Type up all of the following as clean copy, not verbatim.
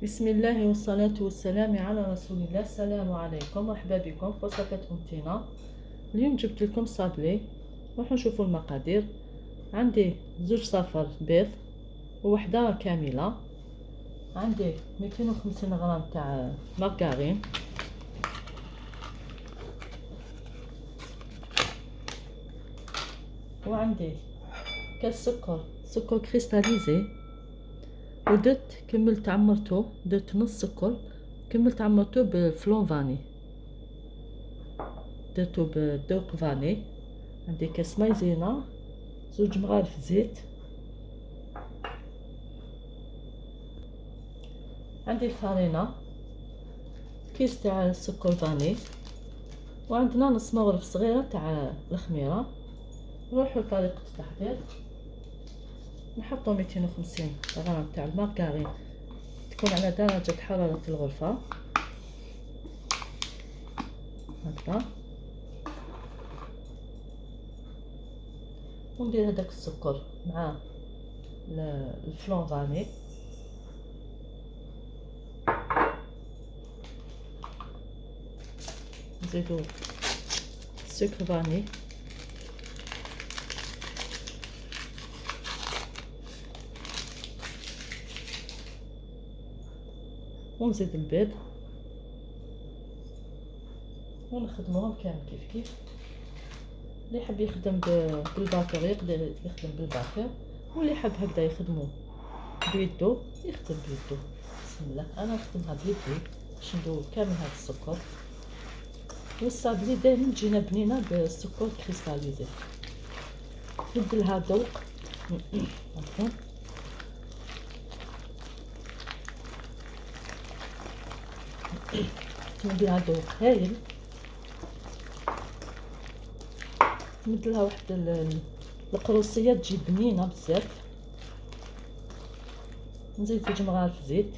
بسم الله والصلاة والسلام على رسول الله. السلام عليكم، مرحبا بكم في وصفة أمتنا. اليوم جبت لكم صابلي. راح نشوفوا المقادير. عندي 2 صفر بيض ووحدة كاملة. عندي 250 غرام تاع مارغرين، وعندي كاس سكر كريستاليزي، ودرت كملت عمرته، درت نص سكر كملت عمرته بفلون فاني، درتو بذوق فاني. عندي كاس مايزينا، 2 مغارف زيت، عندي الفارينة، كيس تاع السكر فاني، وعندنا نص مغرف صغيرة تاع الخميرة. نروحو لطريقة التحضير. نحطو 250 غرام تاع المارغرين، تكون على درجة حرارة الغرفة هكذا، وندير هداك السكر مع الفلون فاني، نزيدو السكر فاني، ونزيد البيض، ونخدموهم كامل كيف اللي يحب يخدم بالباطور يقدر يخدم بالباطور، واللي يحب هكذا يخدمو بيدو يخدم بيدو. بسم الله، انا نخدمها بيدي باش ندوب كامل هذا السكر. والصابلي دائما تجينا بنينه بالسكر كريستاليزي. نبدلها ذوق هكا، نديرها ذوق هايل. نمدلها واحد القروصيه تجي بنينه بزاف. نزيد 2 مغارف زيت،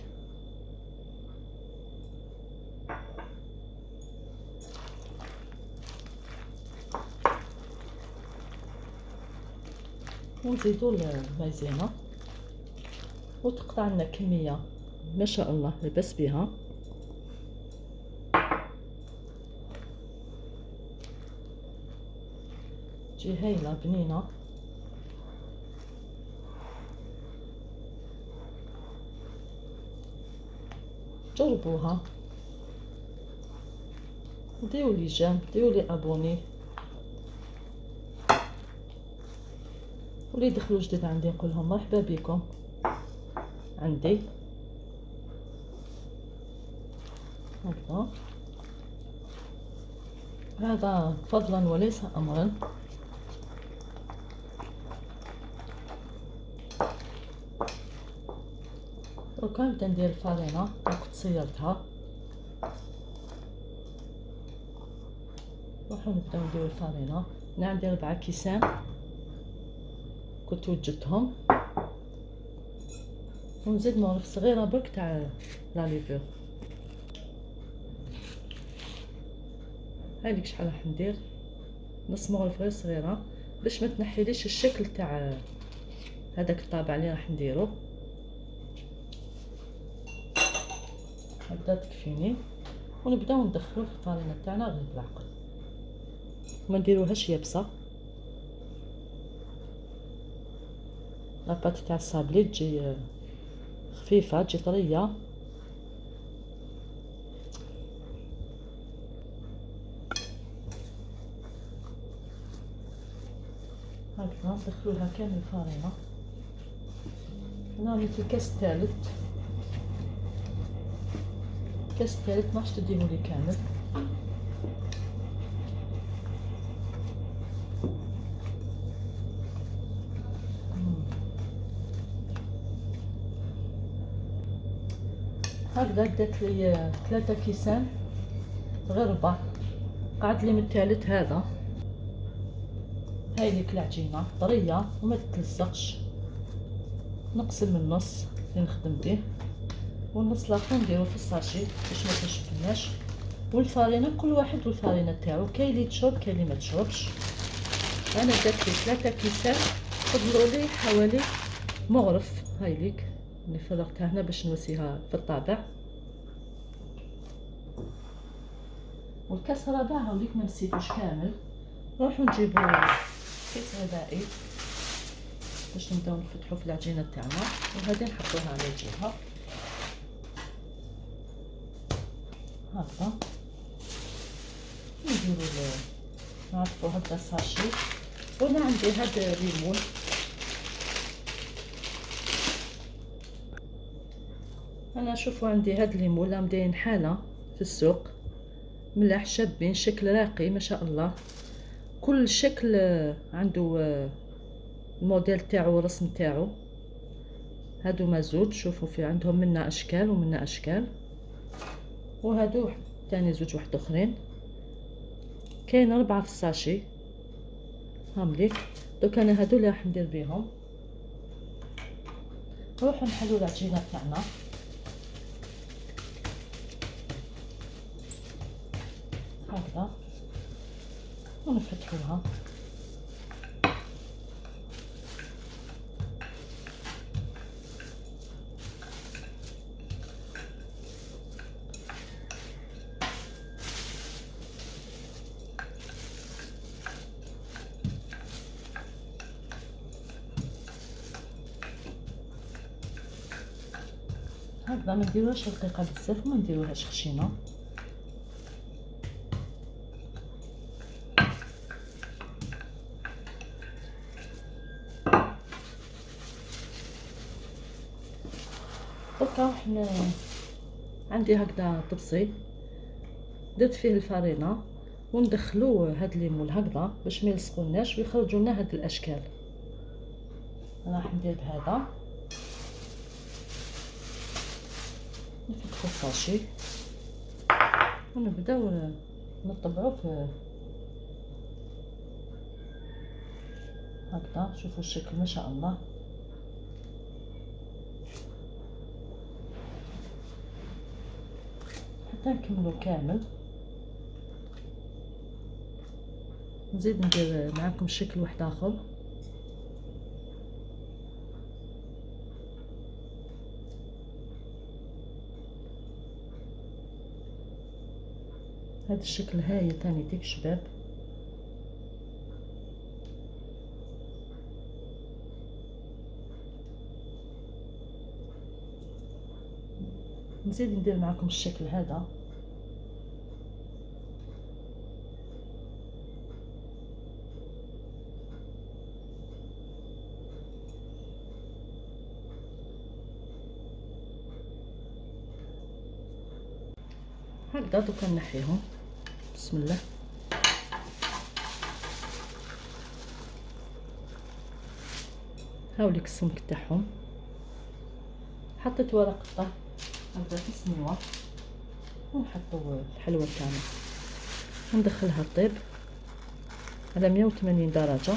ونزيدو المايزينا، وتقطع لنا كميه ما شاء الله لبس بها. تجي هايله بنينه. جربوها، ديروا لي جيم، ديروا لي ابوني، واللي يدخلوا جديد عندي نقول لهم مرحبا بكم عندي هكذا. هذا فضلا وليس امرا. دروكا نبدا ندير الفارينه كنت صيرتها. نروحو نبداو نديرو الفارينه. انا عندي 4 كيسان كنت وجدتهم، ونزيد مغرف صغيره برك تاع لا ليفور. هايليك شحال راح ندير، نص مغرف غير صغيره باش ما تنحيليش الشكل تاع هذاك الطابع اللي راح نديرو. هكذا تكفيني. ونبداو ندخلو في الفارينه تاعنا غير بالعقل، ما نديروهاش يابسه. لاباط تاع الصابلي تجي خفيفه، تجي طريه. هكذا ندخلولها كامل الفارينه. هنا راني في الكاس الثالث، الكاس الثالث ماش تديرولي كامل. هكذا دات لي 3 كيسان غير 4، قعد لي من الثالث هذا. هاي ليك العجينه طريه وما تتلصقش. نقسم النص اللي نخدم به، والنص الاخر نديرو في الساشي باش ما تنشفناش. والفارينه كل واحد والفارينه تاعو، كاين اللي تشرب كاين اللي ما تشربش. انا درت لي 3 كيسان، فضلوا لي حوالي مغرف. هاي ليك اللي فرغتها هنا باش نوسيها في الطابع. والكاس الرابع هاوليك ما نسيتوش كامل. نروحو نجيبو كيس غذائي باش نبداو نفتحو في العجينه تاعنا، وهذه نحطوها على الجهه هكا. نديرو نعرفو هكا ساشي. وانا عندي هاد الليمون، انا شوفوا عندي هاد الليمون لا مداين حاله في السوق، ملاح شابين، شكل راقي ما شاء الله. كل شكل عنده الموديل تاعو والرسم تاعو. هادو مازوج، شوفوا في عندهم منا اشكال ومنا اشكال. وهادو تاني زوج واحد اخرين، كاين 4 في الساشي هامليك. دوك انا هادو اللي راح ندير بيهم. نروحو نحلو العجينه تاعنا. هكذا ونفتحوها. هكذا ما نديروهاش رقيقه بزاف وما نديروهاش خشينه. دوكا عندي هكذا طبسي، درت فيه الفرينه وندخلو هاد الليمون هكذا باش ما يلصقوناش ويخرجوا لنا هاد الاشكال. انا راح ندير بهذا، نفتحو الساشي ونبداو نطبعو في هكذا. شوفوا الشكل ما شاء الله. حتى نكملو كامل. نزيد ندير معاكم شكل واحد اخر. هذا الشكل هايل تاني ديك شباب. نزيد ندير معكم الشكل هذا. هكذا دوكا نحيهم. بسم الله. هاوليك السمك تاعهم. حطيت ورق الطهي هكذا في السنيوه ونحطو الحلوه تاعنا وندخلها طيب على 180 درجه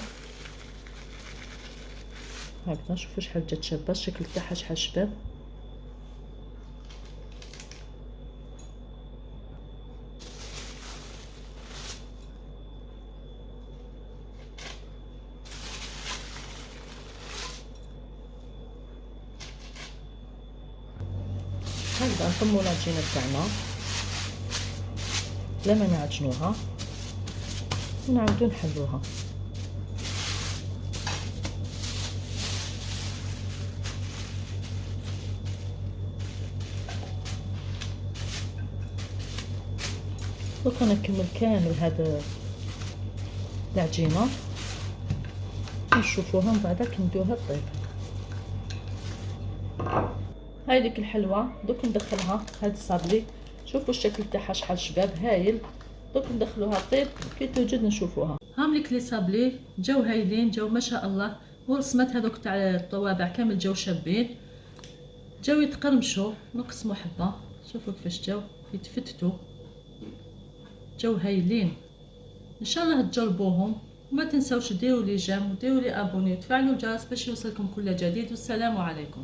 هكذا. شوفوا شحال جات شابه، الشكل تاعها شحال شباب. هكذا نخمو العجينه تاعنا لا ما نعجنوها ونعاودو نحلوها. دوكا نكمل كامل هاد العجينه ونشوفوها من بعد ندوها طيب. هاي ديك الحلوه دوك ندخلها هاد الصابلي. شوفوا الشكل تاعها شحال شباب هايل. دوك ندخلوها طيب كي توجد نشوفوها. هامليك لي صابلي جاو هايلين، جاو ما شاء الله. والرسمات هذوك تاع الطوابع كامل جاو شابين، جاو يتقرمشوا. نقسموا حبه، شوفوا كيفاش جاو يتفتتوا، جاو هايلين. ان شاء الله تجربوهم وما تنساوش ديروا لي جيم وديروا لي ابوني وتفعلوا الجرس باش يوصلكم كل جديد. والسلام عليكم.